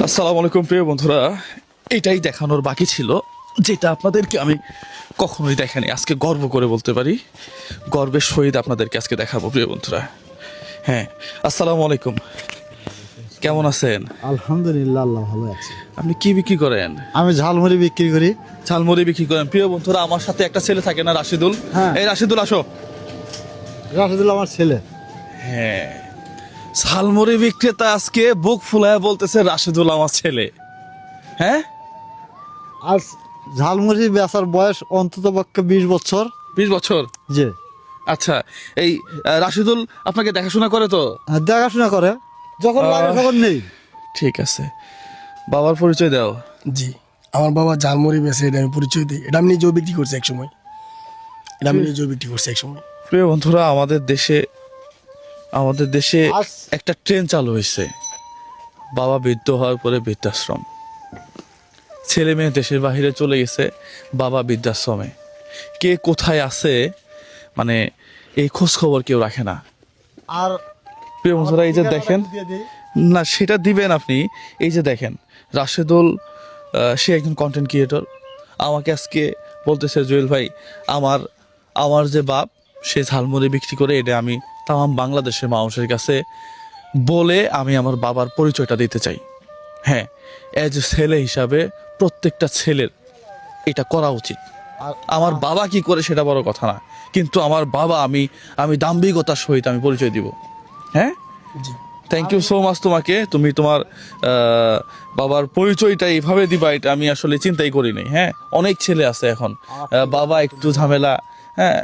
আসসালামু আলাইকুম প্রিয় বন্ধুরা, এটাই দেখানোর বাকি ছিল যেটা আপনাদেরকে আমি কখনোই দেখানি। আজকে গর্ব করে বলতে পারি, গর্বের সহিত আপনাদেরকে আজকে দেখাবো প্রিয় বন্ধুরা। হ্যাঁ, আসসালামু আলাইকুম, কেমন আছেন? আলহামদুলিল্লাহ, আল্লাহ ভালো আছে। আপনি কি বিক্রি করেন? আমি ঝালমুড়ি বিক্রি করি। ঝালমুড়ি বিক্রি করেন। প্রিয় বন্ধুরা, আমার সাথে একটা ছেলে থাকে না, রাশিদুল? হ্যাঁ। এই রাশিদুল, আসো। রাশিদুল আমার ছেলে। হ্যাঁ, ঝালমুড়ি বিক্রেতা আজকে বুক ফুলায় বলতেছে রাশিদুল আমার ছেলে। হ্যাঁ, আর ঝালমুড়ি বেচার বয়স অন্তত পক্ষে 20 বছর। 20 বছর? যে আচ্ছা, এই রাশিদুল আপনাকে দেখাশোনা করে তো? দেখাশোনা করে, যখন লাগে তখন নেই। ঠিক আছে, বাবার পরিচয় দাও। জি, আমার বাবা ঝালমুড়ি বেচে, এটা আমি পরিচয় দিই। এটা আমি নিজেও বিক্রি করছি এক সময়। প্রিয় বন্ধুরা, আমাদের দেশে আজ- একটা ট্রেন চালু হয়েছে, বাবা বৃদ্ধ হওয়ার পরে বৃদ্ধাশ্রম। ছেলে মেয়ে দেশের বাইরে চলে গেছে, বাবা বৃদ্ধাশ্রমে। কে কোথায় আছে মানে এই খোঁজ খবর কেউ রাখে না। আর প্রিয় বন্ধুরা, এই যে দেখেন, দিয়ে দিই। না সেটা দিবেন আপনি। এই যে দেখেন, রাশেদুল সে একজন কন্টেন্ট ক্রিয়েটর। আমাকে আজকে বলতেছে, জুয়েল ভাই, আমার যে বাপ, সে ঝালমুড়ি বিক্রি করে, এটা আমি তামাম বাংলাদেশের মানুষের কাছে বলে আমি আমার বাবার পরিচয়টা দিতে চাই। হ্যাঁ, এজ এ ছেলে হিসাবে প্রত্যেকটা ছেলের এটা করা উচিত। আর আমার বাবা কি করে সেটা বড় কথা না, কিন্তু আমার বাবা আমি দাম্ভিকতার সহিত আমি পরিচয় দিব। হ্যাঁ, জি, থ্যাংক ইউ সো মাচ তোমাকে। তুমি তোমার বাবার পরিচয়টা এইভাবে দিবা, এটা আমি আসলে চিন্তাই করি নাই। হ্যাঁ, অনেক ছেলে আছে এখন, বাবা একটু ঝামেলা, হ্যাঁ,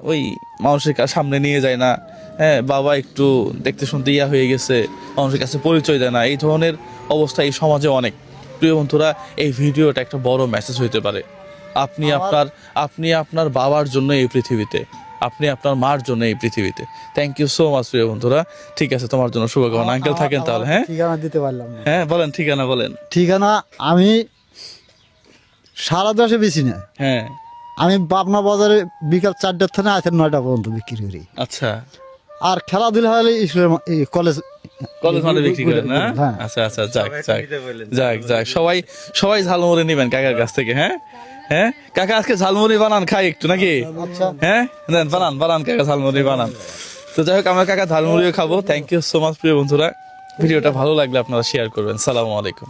ওই মানুষের সামনে নিয়ে যায় না। হ্যাঁ, বাবা একটু দেখতে শুনতে ইয়া হয়ে গেছে, মানুষের কাছে পরিচয় দেয় না। এই ধরনের অবস্থা এই সমাজে অনেক। প্রিয় বন্ধুরা, এই ভিডিওটা একটা বড় মেসেজ হইতে পারে। আপনি আপনার বাবার জন্য এই পৃথিবীতে, আপনি আপনার মার জন্য এই পৃথিবীতে। থ্যাংক ইউ সো মাচ প্রিয় বন্ধুরা। ঠিক আছে, তোমার জন্য শুভকামনা। আঙ্কেল থাকেন তাহলে। হ্যাঁ, ঠিকানা দিতে পারলাম না। হ্যাঁ, বলেন ঠিকানা বলেন। ঠিকানা আমি সারা দেশে বেশি না। হ্যাঁ, আমি পাবনা বাজারে বিকাল 4টার থেকে রাত 9টা পর্যন্ত বিক্রি করি। আচ্ছা, আর খেলাধুলা হলে স্কুলের কলেজ মাঠে বিক্রি করেন না? হ্যাঁ। আচ্ছা আচ্ছা, যাক সবাই ঝালমুড়ি নিবেন কাকার কাছ থেকে। হ্যাঁ হ্যাঁ, কাকা আজকে ঝালমুড়ি বানান, খাই একটু নাকি? আচ্ছা। হ্যাঁ, দেন বানান কাকা, ঝালমুড়ি বানান। তো যাই হোক, আমরা কাকা ঝালমুড়িও খাবো। থ্যাংক ইউ সো মাচ প্রিয় বন্ধুরা। ভিডিওটা ভালো লাগলে আপনারা শেয়ার করবেন। সালামু আলাইকুম।